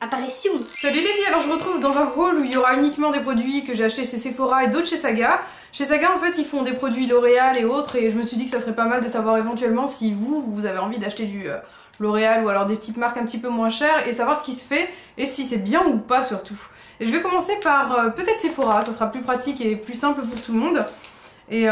apparition. Salut les filles, alors je me retrouve dans un haul où il y aura uniquement des produits que j'ai achetés chez Sephora et d'autres chez Saga. Chez Saga en fait ils font des produits L'Oréal et autres et je me suis dit que ça serait pas mal de savoir éventuellement si vous avez envie d'acheter du L'Oréal ou alors des petites marques un petit peu moins chères et savoir ce qui se fait et si c'est bien ou pas surtout. Et je vais commencer par peut-être Sephora, ça sera plus pratique et plus simple pour tout le monde. Et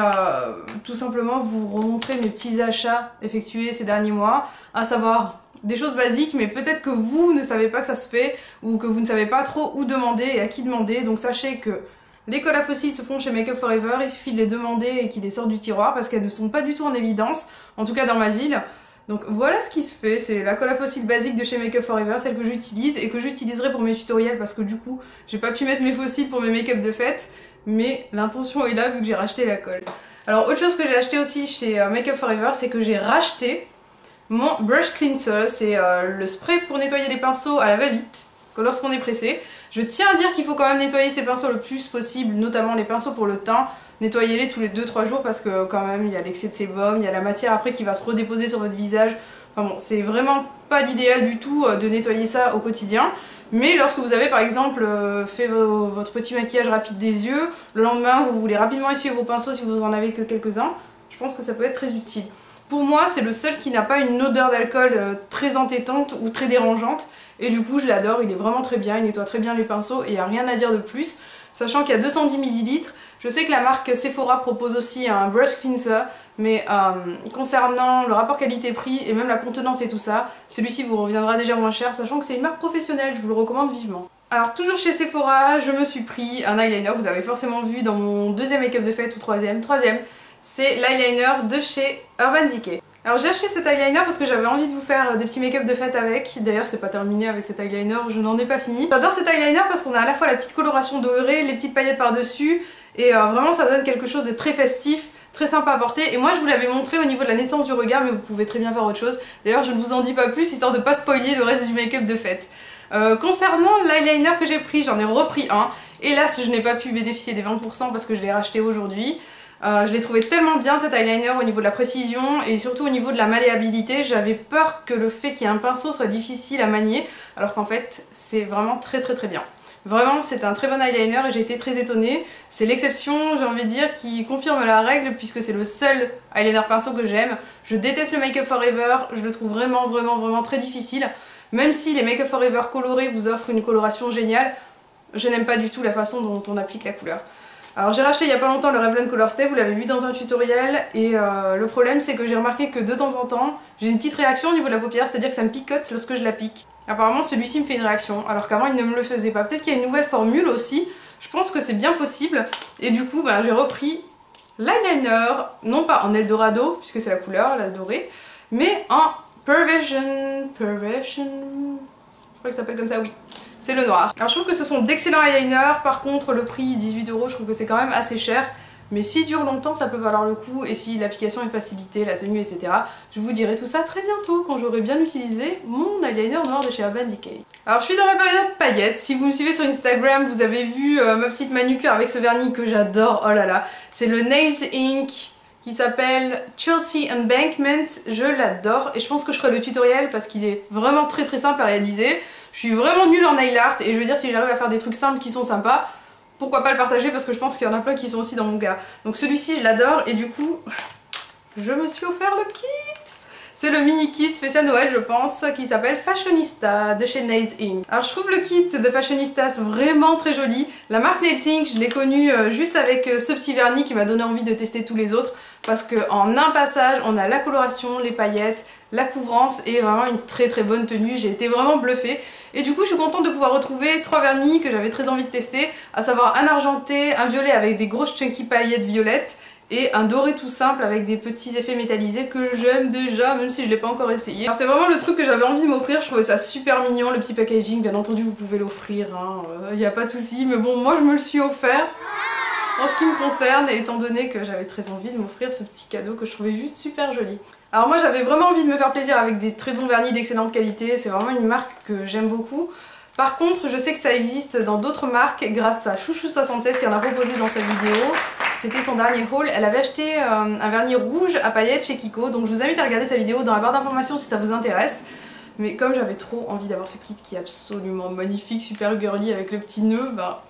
tout simplement vous remontrer mes petits achats effectués ces derniers mois, à savoir des choses basiques, mais peut-être que vous ne savez pas que ça se fait, ou que vous ne savez pas trop où demander et à qui demander, donc sachez que les cols à fossiles se font chez Make Up For Ever, il suffit de les demander et qu'ils les sortent du tiroir, parce qu'elles ne sont pas du tout en évidence, en tout cas dans ma ville. Donc voilà ce qui se fait, c'est la colle à fossiles basique de chez Make Up For Ever, celle que j'utilise, et que j'utiliserai pour mes tutoriels, parce que du coup, j'ai pas pu mettre mes fossiles pour mes make-up de fête, mais l'intention est là vu que j'ai racheté la colle. Alors autre chose que j'ai acheté aussi chez Make Up For Ever, c'est que j'ai racheté mon brush cleanser, c'est le spray pour nettoyer les pinceaux à la va-vite lorsqu'on est pressé. Je tiens à dire qu'il faut quand même nettoyer ces pinceaux le plus possible, notamment les pinceaux pour le teint. Nettoyez-les tous les 2-3 jours parce que quand même il y a l'excès de sébum, il y a la matière après qui va se redéposer sur votre visage. Enfin bon, c'est vraiment pas l'idéal du tout de nettoyer ça au quotidien. Mais lorsque vous avez par exemple fait votre petit maquillage rapide des yeux, le lendemain vous voulez rapidement essuyer vos pinceaux si vous en avez que quelques-uns, je pense que ça peut être très utile. Pour moi, c'est le seul qui n'a pas une odeur d'alcool très entêtante ou très dérangeante. Et du coup, je l'adore, il est vraiment très bien, il nettoie très bien les pinceaux et il n'y a rien à dire de plus. Sachant qu'il y a 210 ml. Je sais que la marque Sephora propose aussi un brush cleanser, mais concernant le rapport qualité-prix et même la contenance et tout ça, celui-ci vous reviendra déjà moins cher, sachant que c'est une marque professionnelle, je vous le recommande vivement. Alors toujours chez Sephora, je me suis pris un eyeliner, vous avez forcément vu dans mon deuxième make-up de fête ou troisième, c'est l'eyeliner de chez Urban Decay. Alors j'ai acheté cet eyeliner parce que j'avais envie de vous faire des petits make-up de fête avec. D'ailleurs c'est pas terminé avec cet eyeliner, je n'en ai pas fini. J'adore cet eyeliner parce qu'on a à la fois la petite coloration dorée, les petites paillettes par-dessus et vraiment ça donne quelque chose de très festif, très sympa à porter. Et moi je vous l'avais montré au niveau de la naissance du regard mais vous pouvez très bien faire autre chose. D'ailleurs je ne vous en dis pas plus histoire de pas spoiler le reste du make-up de fête. Concernant l'eyeliner que j'ai pris, j'en ai repris un. Hélas je n'ai pas pu bénéficier des 20% parce que je l'ai racheté aujourd'hui. Je l'ai trouvé tellement bien cet eyeliner au niveau de la précision et surtout au niveau de la malléabilité. J'avais peur que le fait qu'il y ait un pinceau soit difficile à manier alors qu'en fait c'est vraiment très bien. Vraiment c'est un très bon eyeliner et j'ai été très étonnée. C'est l'exception j'ai envie de dire qui confirme la règle puisque c'est le seul eyeliner pinceau que j'aime. Je déteste le Make Up For Ever, je le trouve vraiment très difficile. Même si les Make Up For Ever colorés vous offrent une coloration géniale, je n'aime pas du tout la façon dont on applique la couleur. Alors j'ai racheté il y a pas longtemps le Revlon Color Stay, vous l'avez vu dans un tutoriel et le problème c'est que j'ai remarqué que de temps en temps j'ai une petite réaction au niveau de la paupière, c'est à dire que ça me picote lorsque je l'applique. Apparemment celui-ci me fait une réaction alors qu'avant il ne me le faisait pas. Peut-être qu'il y a une nouvelle formule aussi, je pense que c'est bien possible et du coup j'ai repris l'eyeliner, non pas en Eldorado puisque c'est la couleur, la dorée, mais en Perversion, je crois que ça s'appelle comme ça, oui. C'est le noir. Alors je trouve que ce sont d'excellents eyeliners, par contre le prix 18 €, je trouve que c'est quand même assez cher. Mais s'il dure longtemps ça peut valoir le coup et si l'application est facilitée, la tenue etc. Je vous dirai tout ça très bientôt quand j'aurai bien utilisé mon eyeliner noir de chez Urban Decay. Alors je suis dans ma période paillettes, si vous me suivez sur Instagram vous avez vu ma petite manucure avec ce vernis que j'adore, oh là là. C'est le Nails Ink qui s'appelle Chelsea Embankment, je l'adore et je pense que je ferai le tutoriel parce qu'il est vraiment très simple à réaliser. Je suis vraiment nulle en nail art et je veux dire si j'arrive à faire des trucs simples qui sont sympas, pourquoi pas le partager parce que je pense qu'il y en a plein qui sont aussi dans mon cas. Donc celui-ci je l'adore et du coup je me suis offert le kit. C'est le mini kit spécial Noël je pense qui s'appelle Fashionista de chez Nails Inc. Alors je trouve le kit de Fashionistas vraiment très joli. La marque Nails Inc je l'ai connue juste avec ce petit vernis qui m'a donné envie de tester tous les autres parce qu'en un passage on a la coloration, les paillettes, la couvrance et vraiment une très bonne tenue. J'ai été vraiment bluffée et du coup je suis contente de pouvoir retrouver 3 vernis que j'avais très envie de tester, à savoir un argenté, un violet avec des grosses chunky paillettes violettes et un doré tout simple avec des petits effets métallisés que j'aime déjà même si je l'ai pas encore essayé. C'est vraiment le truc que j'avais envie de m'offrir, je trouvais ça super mignon, le petit packaging, bien entendu vous pouvez l'offrir, y a pas de souci, mais bon moi je me le suis offert en ce qui me concerne étant donné que j'avais très envie de m'offrir ce petit cadeau que je trouvais juste super joli. Alors moi j'avais vraiment envie de me faire plaisir avec des très bons vernis d'excellente qualité, c'est vraiment une marque que j'aime beaucoup. Par contre je sais que ça existe dans d'autres marques grâce à Chouchou76 qui en a proposé dans sa vidéo. C'était son dernier haul, elle avait acheté un vernis rouge à paillettes chez Kiko, donc je vous invite à regarder sa vidéo dans la barre d'informations si ça vous intéresse. mais comme j'avais trop envie d'avoir ce kit qui est absolument magnifique, super girly avec le petit nœud, bah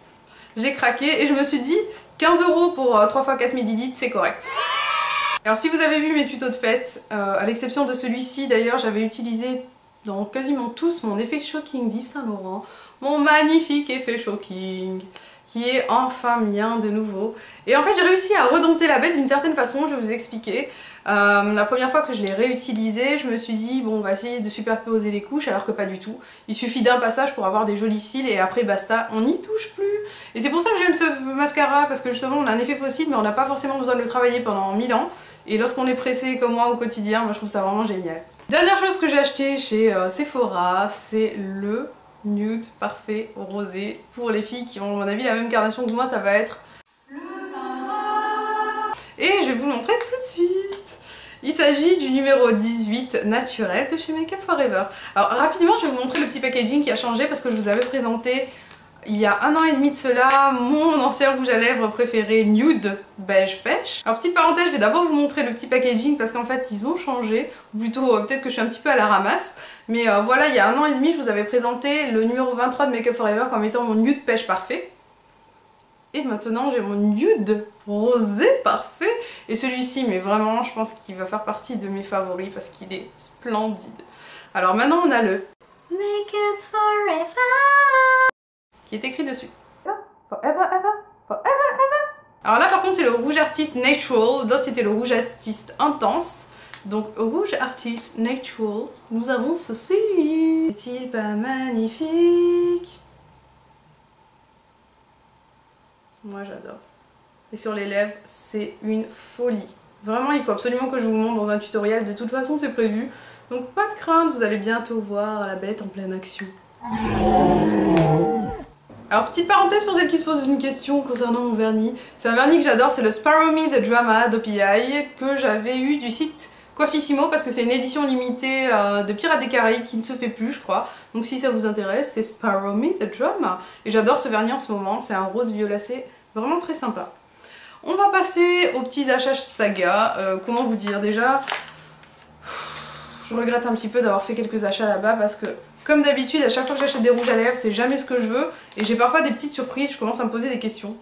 j'ai craqué et je me suis dit 15 € pour 3 x 4 ml, c'est correct. Alors si vous avez vu mes tutos de fête, à l'exception de celui-ci d'ailleurs, j'avais utilisé dans quasiment tous mon effet shocking d'Yves Saint Laurent, mon magnifique effet shocking, qui est enfin mien de nouveau. Et en fait j'ai réussi à redompter la bête d'une certaine façon, je vais vous expliquer. La première fois que je l'ai réutilisé, je me suis dit bon on va essayer de superposer les couches alors que pas du tout. Il suffit d'un passage pour avoir des jolis cils et après basta, on n'y touche plus. Et c'est pour ça que j'aime ce mascara parce que justement on a un effet fossile mais on n'a pas forcément besoin de le travailler pendant 1000 ans. Et lorsqu'on est pressé comme moi au quotidien, moi je trouve ça vraiment génial. Dernière chose que j'ai acheté chez Sephora, c'est le nude parfait rosé. Pour les filles qui ont à mon avis la même carnation que moi, ça va être le sympa. Et je vais vous le montrer tout de suite. Il s'agit du numéro 18 naturel de chez Make Up For Ever. Alors rapidement je vais vous montrer le petit packaging qui a changé parce que je vous avais présenté il y a 1 an et demi de cela mon ancien rouge à lèvres préféré nude beige pêche. Alors petite parenthèse, je vais d'abord vous montrer le petit packaging parce qu'en fait ils ont changé, ou plutôt peut-être que je suis un petit peu à la ramasse, mais voilà, il y a 1 an et demi je vous avais présenté le numéro 23 de Make Up For Ever comme étant mon nude pêche parfait. Et maintenant j'ai mon nude rosé parfait, et celui-ci mais vraiment je pense qu'il va faire partie de mes favoris parce qu'il est splendide. Alors maintenant on a le Make Up For Ever qui est écrit dessus. Forever, ever, forever, ever. Alors là par contre c'est le rouge artiste natural, l'autre c'était le rouge artiste intense. Donc rouge artiste natural, nous avons ceci. Est-il pas magnifique? Moi j'adore. Et sur les lèvres c'est une folie. Vraiment il faut absolument que je vous le montre dans un tutoriel, de toute façon c'est prévu. Donc pas de crainte, vous allez bientôt voir la bête en pleine action. Alors petite parenthèse pour celles qui se posent une question concernant mon vernis. C'est un vernis que j'adore, c'est le Sparrow Me The Drama d'OPI que j'avais eu du site Coiffissimo parce que c'est une édition limitée de Pirates des Caraïbes qui ne se fait plus je crois. Donc si ça vous intéresse, c'est Sparrow Me The Drama. Et j'adore ce vernis en ce moment, c'est un rose violacé vraiment très sympa. On va passer aux petits achats Saga. Comment vous dire déjà, je regrette un petit peu d'avoir fait quelques achats là-bas parce que comme d'habitude, à chaque fois que j'achète des rouges à lèvres, c'est jamais ce que je veux. Et j'ai parfois des petites surprises, je commence à me poser des questions.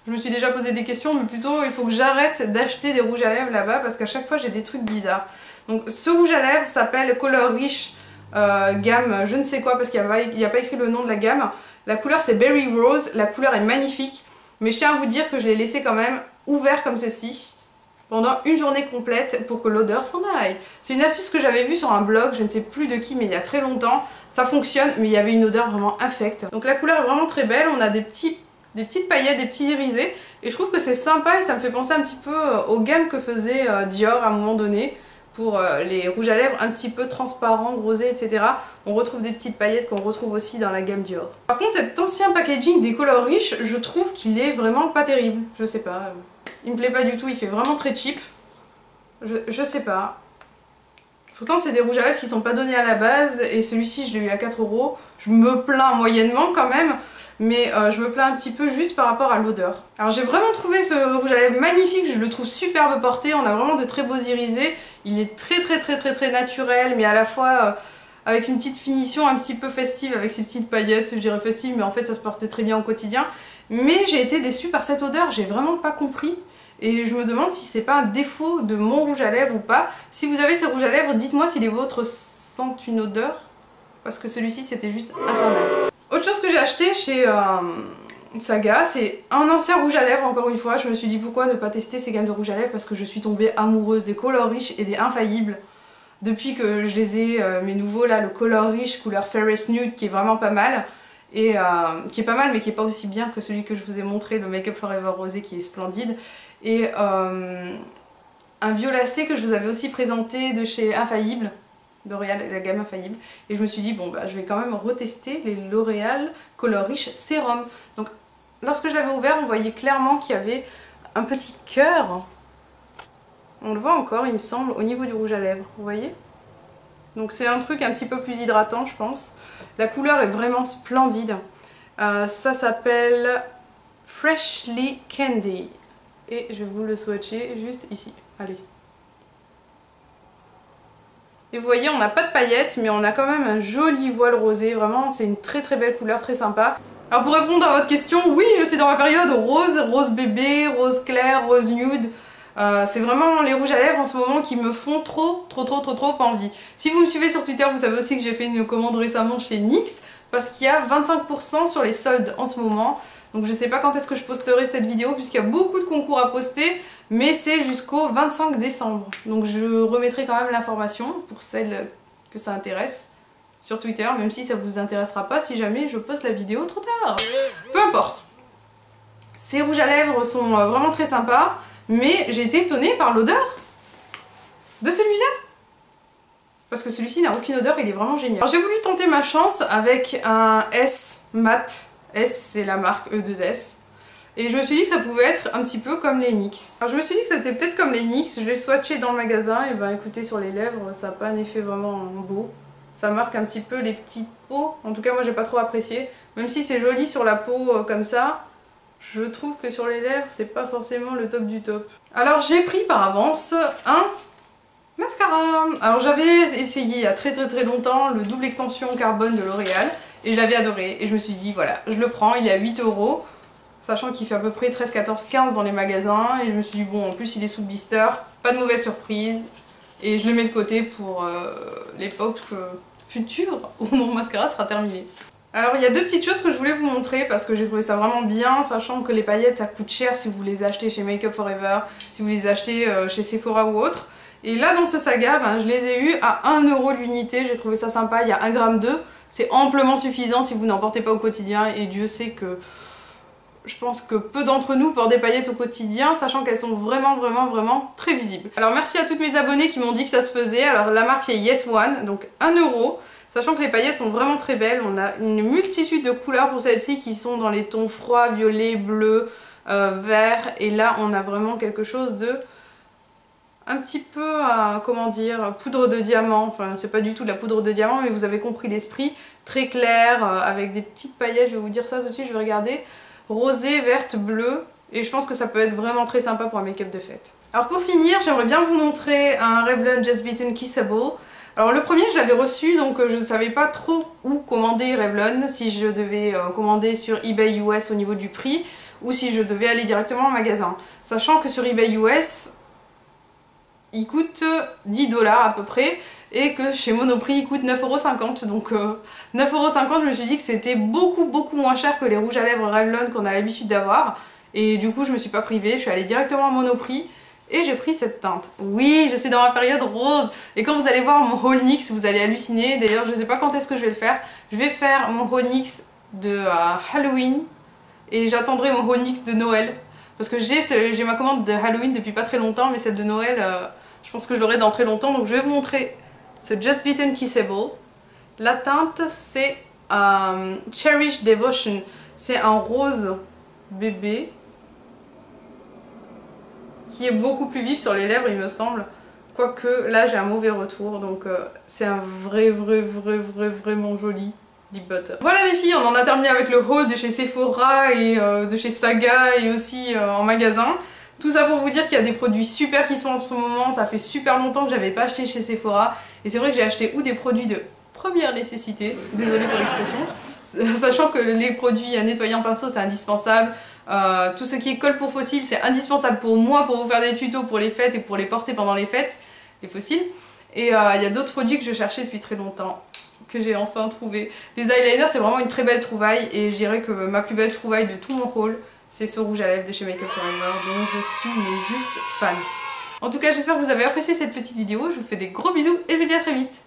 Je me suis déjà posé des questions, mais plutôt il faut que j'arrête d'acheter des rouges à lèvres là-bas parce qu'à chaque fois j'ai des trucs bizarres. Donc ce rouge à lèvres s'appelle Color Rich gamme je ne sais quoi parce qu'il n'y a pas écrit le nom de la gamme. La couleur c'est Berry Rose, la couleur est magnifique. Mais je tiens à vous dire que je l'ai laissé quand même ouvert comme ceci pendant une journée complète pour que l'odeur s'en aille. C'est une astuce que j'avais vue sur un blog, je ne sais plus de qui mais il y a très longtemps. Ça fonctionne mais il y avait une odeur vraiment infecte. Donc la couleur est vraiment très belle, on a des petites paillettes, des petits irisés et je trouve que c'est sympa et ça me fait penser un petit peu aux gammes que faisait Dior à un moment donné pour les rouges à lèvres un petit peu transparents, rosés, etc. On retrouve des petites paillettes qu'on retrouve aussi dans la gamme Dior. Par contre cet ancien packaging des Color Rich, je trouve qu'il est vraiment pas terrible, je sais pas. Il me plaît pas du tout, il fait vraiment très cheap. Je sais pas. Pourtant c'est des rouges à lèvres qui sont pas donnés à la base et celui-ci je l'ai eu à 4 €. Je me plains moyennement quand même, mais je me plains un petit peu juste par rapport à l'odeur. Alors j'ai vraiment trouvé ce rouge à lèvres magnifique, je le trouve superbe porté, on a vraiment de très beaux irisés. Il est très naturel mais à la fois avec une petite finition un petit peu festive avec ses petites paillettes, je dirais festive mais en fait ça se portait très bien au quotidien. Mais j'ai été déçue par cette odeur, j'ai vraiment pas compris. Et je me demande si c'est pas un défaut de mon rouge à lèvres ou pas. Si vous avez ces rouges à lèvres, dites-moi si les vôtres sentent une odeur. Parce que celui-ci c'était juste infernal. Autre chose que j'ai acheté chez Saga, c'est un ancien rouge à lèvres encore une fois. Je me suis dit pourquoi ne pas tester ces gammes de rouge à lèvres parce que je suis tombée amoureuse des Color Rich et des Infaillibles. Depuis que je les ai, mes nouveaux là, le Color Rich couleur Ferris Nude qui est vraiment pas mal. Et qui est pas mal mais qui est pas aussi bien que celui que je vous ai montré, le Make Up For Ever rosé qui est splendide. Et un violacé que je vous avais aussi présenté de chez Infaillible, L'Oréal, la gamme Infaillible. Et je me suis dit bon bah je vais quand même retester les L'Oréal Color Rich Sérum. Donc lorsque je l'avais ouvert on voyait clairement qu'il y avait un petit cœur. On le voit encore il me semble au niveau du rouge à lèvres, vous voyez? Donc c'est un truc un petit peu plus hydratant je pense. La couleur est vraiment splendide. Ça s'appelle Freshly Candy. Et je vais vous le swatcher juste ici. Allez. Et vous voyez, on n'a pas de paillettes, mais on a quand même un joli voile rosé. Vraiment, c'est une très très belle couleur, très sympa. Alors pour répondre à votre question, oui, je suis dans ma période rose, rose bébé, rose clair, rose nude. C'est vraiment les rouges à lèvres en ce moment qui me font trop envie. Si vous me suivez sur Twitter, vous savez aussi que j'ai fait une commande récemment chez NYX parce qu'il y a 25% sur les soldes en ce moment. Donc je sais pas quand est-ce que je posterai cette vidéo puisqu'il y a beaucoup de concours à poster, mais c'est jusqu'au 25 décembre. Donc je remettrai quand même l'information pour celles que ça intéresse sur Twitter, même si ça vous intéressera pas si jamais je poste la vidéo trop tard. Peu importe. Ces rouges à lèvres sont vraiment très sympas. Mais j'ai été étonnée par l'odeur de celui-là. Parce que celui-ci n'a aucune odeur, il est vraiment génial. Alors j'ai voulu tenter ma chance avec un S mat. S c'est la marque E2S. Et je me suis dit que ça pouvait être un petit peu comme les NYX. Alors je me suis dit que c'était peut-être comme les NYX, je l'ai swatché dans le magasin, et ben écoutez, sur les lèvres, ça n'a pas un effet vraiment beau. Ça marque un petit peu les petites peaux, en tout cas moi j'ai pas trop apprécié. Même si c'est joli sur la peau comme ça, je trouve que sur les lèvres, c'est pas forcément le top du top. Alors j'ai pris par avance un mascara. Alors j'avais essayé il y a très longtemps le double extension carbone de L'Oréal et je l'avais adoré. Et je me suis dit voilà, je le prends, il est à 8 €, sachant qu'il fait à peu près 13, 14, 15 dans les magasins. Et je me suis dit bon, en plus il est sous blister, pas de mauvaise surprise. Et je le mets de côté pour l'époque future où mon mascara sera terminé. Alors il y a deux petites choses que je voulais vous montrer parce que j'ai trouvé ça vraiment bien, sachant que les paillettes ça coûte cher si vous les achetez chez Make Up For Ever, si vous les achetez chez Sephora ou autre. Et là dans ce Saga, ben, je les ai eu à 1 € l'unité, j'ai trouvé ça sympa, il y a 1,2 g, c'est amplement suffisant si vous n'en portez pas au quotidien et Dieu sait que je pense que peu d'entre nous portent des paillettes au quotidien, sachant qu'elles sont vraiment très visibles. Alors merci à toutes mes abonnées qui m'ont dit que ça se faisait, alors la marque c'est Yes One, donc 1 €. Sachant que les paillettes sont vraiment très belles, on a une multitude de couleurs pour celles-ci qui sont dans les tons froids, violet, bleu, vert. Et là on a vraiment quelque chose de un petit peu, comment dire, poudre de diamant. Enfin c'est pas du tout de la poudre de diamant mais vous avez compris l'esprit. Très clair, avec des petites paillettes, je vais vous dire ça tout de suite, je vais regarder. Rosée, verte, bleue. Et je pense que ça peut être vraiment très sympa pour un make-up de fête. Alors pour finir, j'aimerais bien vous montrer un Revlon Just Beaten Kissable. Alors le premier je l'avais reçu donc je ne savais pas trop où commander Revlon, si je devais commander sur eBay US au niveau du prix ou si je devais aller directement en magasin. Sachant que sur eBay US il coûte 10 $ à peu près et que chez Monoprix il coûte 9,50 €. Donc 9,50 €, je me suis dit que c'était beaucoup moins cher que les rouges à lèvres Revlon qu'on a l'habitude d'avoir. Et du coup je me suis pas privée, je suis allée directement à Monoprix. Et j'ai pris cette teinte. Oui, je suis dans ma période rose. Et quand vous allez voir mon haul NYX, vous allez halluciner. D'ailleurs, je sais pas quand est-ce que je vais le faire. Je vais faire mon haul NYX de Halloween. Et j'attendrai mon haul NYX de Noël. Parce que j'ai ma commande de Halloween depuis pas très longtemps. Mais celle de Noël, je pense que je l'aurai dans très longtemps. Donc je vais vous montrer ce Just Beaten Kissable. La teinte, c'est Cherish Devotion. C'est un rose bébé qui est beaucoup plus vif sur les lèvres il me semble, quoique là j'ai un mauvais retour, donc c'est un vraiment joli lip butter. Voilà les filles, on en a terminé avec le haul de chez Sephora et de chez Saga et aussi en magasin. Tout ça pour vous dire qu'il y a des produits super qui se font en ce moment, ça fait super longtemps que j'avais pas acheté chez Sephora et c'est vrai que j'ai acheté ou des produits de première nécessité, désolée pour l'expression, sachant que les produits nettoyants pinceau c'est indispensable. Tout ce qui est colle pour fossiles c'est indispensable pour moi pour vous faire des tutos pour les fêtes et pour les porter pendant les fêtes, les fossiles. Et il y a d'autres produits que je cherchais depuis très longtemps que j'ai enfin trouvé. Les eyeliners c'est vraiment une très belle trouvaille et je dirais que ma plus belle trouvaille de tout mon haul c'est ce rouge à lèvres de chez Make Up For Ever dont je suis mais juste fan. En tout cas j'espère que vous avez apprécié cette petite vidéo, je vous fais des gros bisous et je vous dis à très vite.